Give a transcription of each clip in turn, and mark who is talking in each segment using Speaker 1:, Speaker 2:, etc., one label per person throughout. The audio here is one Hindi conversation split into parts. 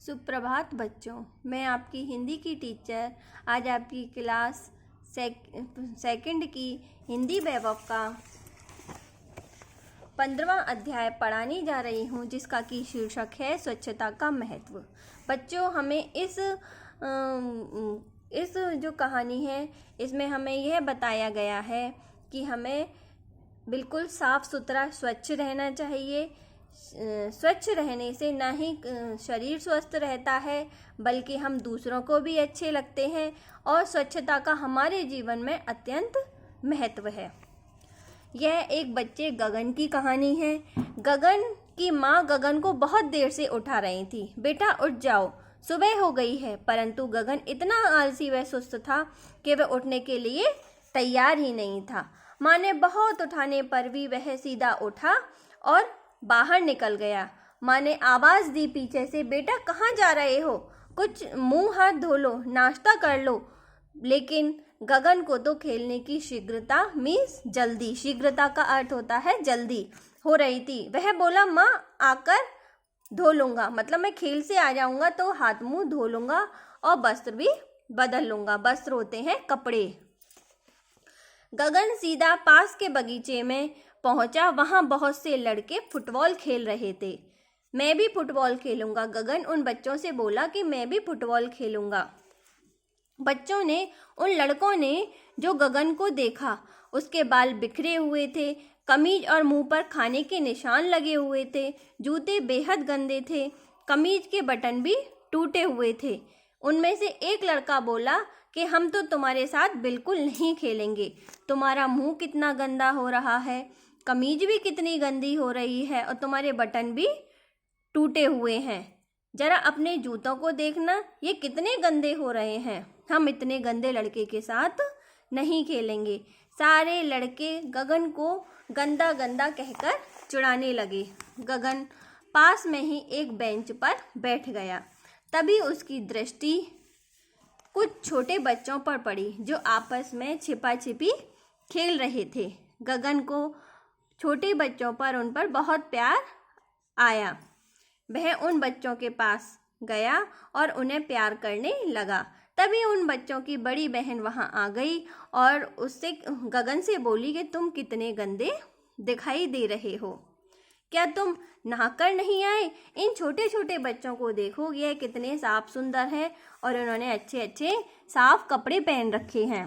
Speaker 1: सुप्रभात बच्चों, मैं आपकी हिंदी की टीचर आज आपकी क्लास सेकंड की हिंदी वैभव का 15वां अध्याय पढ़ाने जा रही हूँ, जिसका की शीर्षक है स्वच्छता का महत्व। बच्चों, हमें इस जो कहानी है इसमें हमें यह बताया गया है कि हमें बिल्कुल साफ सुथरा स्वच्छ रहना चाहिए। स्वच्छ रहने से ना ही शरीर स्वस्थ रहता है, बल्कि हम दूसरों को भी अच्छे लगते हैं और स्वच्छता का हमारे जीवन में अत्यंत महत्व है। यह एक बच्चे गगन की कहानी है। गगन की माँ गगन को बहुत देर से उठा रही थी। बेटा उठ जाओ, सुबह हो गई है। परंतु गगन इतना आलसी व सुस्त था कि वह उठने के लिए तैयार ही नहीं था। माँ ने बहुत उठाने पर भी वह सीधा उठा और बाहर निकल गया। माँ ने आवाज दी पीछे से, बेटा कहाँ जा रहे हो? कुछ मुंह हाथ धो लो, नाश्ता कर लो। लेकिन गगन को तो खेलने की शीघ्रता मीन्स जल्दी, शीघ्रता का अर्थ होता है जल्दी, हो रही थी। वह बोला, माँ आकर धो लूंगा, मतलब मैं खेल से आ जाऊंगा तो हाथ मुंह धो लूंगा और वस्त्र भी बदल लूंगा। वस्त्र होते हैं कपड़े। गगन सीधा पास के बगीचे में पहुंचा। वहां बहुत से लड़के फुटबॉल खेल रहे थे। मैं भी फुटबॉल खेलूंगा। गगन उन बच्चों से बोला कि मैं भी फुटबॉल खेलूंगा। बच्चों ने, उन लड़कों ने जो गगन को देखा, उसके बाल बिखरे हुए थे, कमीज और मुंह पर खाने के निशान लगे हुए थे, जूते बेहद गंदे थे, कमीज के बटन भी टूटे हुए थे। उनमें से एक लड़का बोला कि हम तो तुम्हारे साथ बिल्कुल नहीं खेलेंगे। तुम्हारा मुंह कितना गंदा हो रहा है, कमीज भी कितनी गंदी हो रही है और तुम्हारे बटन भी टूटे हुए हैं। जरा अपने जूतों को देखना, ये कितने गंदे हो रहे हैं। हम इतने गंदे लड़के के साथ नहीं खेलेंगे। सारे लड़के गगन को गंदा गंदा कहकर चिढ़ाने लगे। गगन पास में ही एक बेंच पर बैठ गया। तभी उसकी दृष्टि कुछ छोटे बच्चों पर पड़ी जो आपस में छिपा छिपी खेल रहे थे। गगन को छोटे बच्चों पर उन पर बहुत प्यार आया। वह उन बच्चों के पास गया और उन्हें प्यार करने लगा। तभी उन बच्चों की बड़ी बहन वहां आ गई और उससे गगन से बोली कि तुम कितने गंदे दिखाई दे रहे हो, क्या तुम नहाकर नहीं आए? इन छोटे छोटे बच्चों को देखो, ये कितने साफ सुंदर हैं और उन्होंने अच्छे अच्छे साफ कपड़े पहन रखे हैं।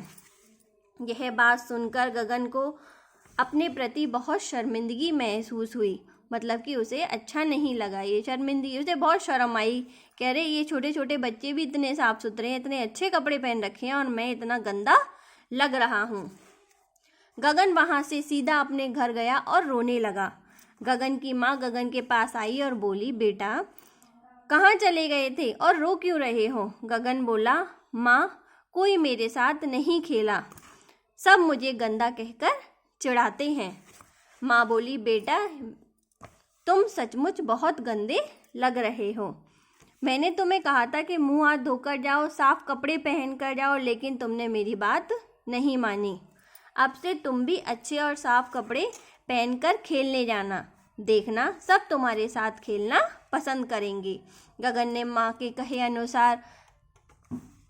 Speaker 1: यह बात सुनकर गगन को अपने प्रति बहुत शर्मिंदगी महसूस हुई, मतलब कि उसे अच्छा नहीं लगा। ये शर्मिंदगी, उसे बहुत शर्म आई। कह रहे ये छोटे छोटे बच्चे भी इतने साफ सुथरे हैं, इतने अच्छे कपड़े पहन रखे हैं और मैं इतना गंदा लग रहा हूँ। गगन वहां से सीधा अपने घर गया और रोने लगा। गगन की माँ गगन के पास आई और बोली, बेटा कहाँ चले गए थे और रो क्यों रहे हो? गगन बोला, माँ कोई मेरे साथ नहीं खेला, सब मुझे गंदा कहकर चिढ़ाते हैं। माँ बोली, बेटा तुम सचमुच बहुत गंदे लग रहे हो। मैंने तुम्हें कहा था कि मुंह हाथ धोकर जाओ, साफ कपड़े पहन कर जाओ, लेकिन तुमने मेरी बात नहीं मानी। अब से तुम भी अच्छे और साफ कपड़े पहनकर खेलने जाना, देखना सब तुम्हारे साथ खेलना पसंद करेंगे। गगन ने माँ के कहे अनुसार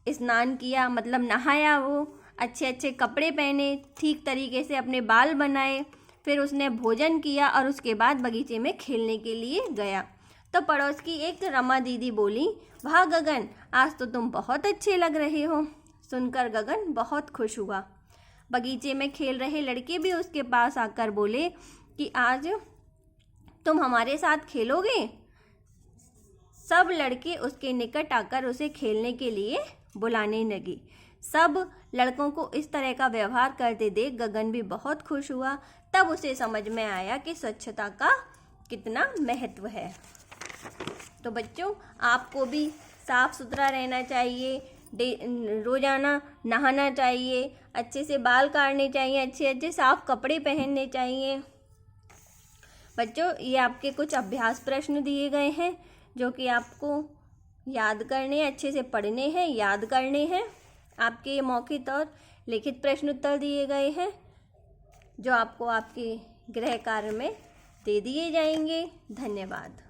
Speaker 1: स्नान किया, मतलब नहाया। वो अच्छे अच्छे कपड़े पहने, ठीक तरीके से अपने बाल बनाए, फिर उसने भोजन किया और उसके बाद बगीचे में खेलने के लिए गया। तो पड़ोस की एक रमा दीदी बोली, वाह गगन, आज तो तुम बहुत अच्छे लग रहे हो। सुनकर गगन बहुत खुश हुआ। बगीचे में खेल रहे लड़के भी उसके पास आकर बोले कि आज तुम हमारे साथ खेलोगे? सब लड़के उसके निकट आकर उसे खेलने के लिए बुलाने लगे। सब लड़कों को इस तरह का व्यवहार करते देख गगन भी बहुत खुश हुआ। तब उसे समझ में आया कि स्वच्छता का कितना महत्व है। तो बच्चों, आपको भी साफ सुथरा रहना चाहिए, रोजाना नहाना चाहिए, अच्छे से बाल काटने चाहिए, अच्छे अच्छे साफ कपड़े पहनने चाहिए। बच्चों, ये आपके कुछ अभ्यास प्रश्न दिए गए हैं जो कि आपको याद करने, अच्छे से पढ़ने हैं, याद करने हैं। आपके मौखिक और लिखित प्रश्न उत्तर दिए गए हैं जो आपको आपके गृह कार्य में दे दिए जाएंगे। धन्यवाद।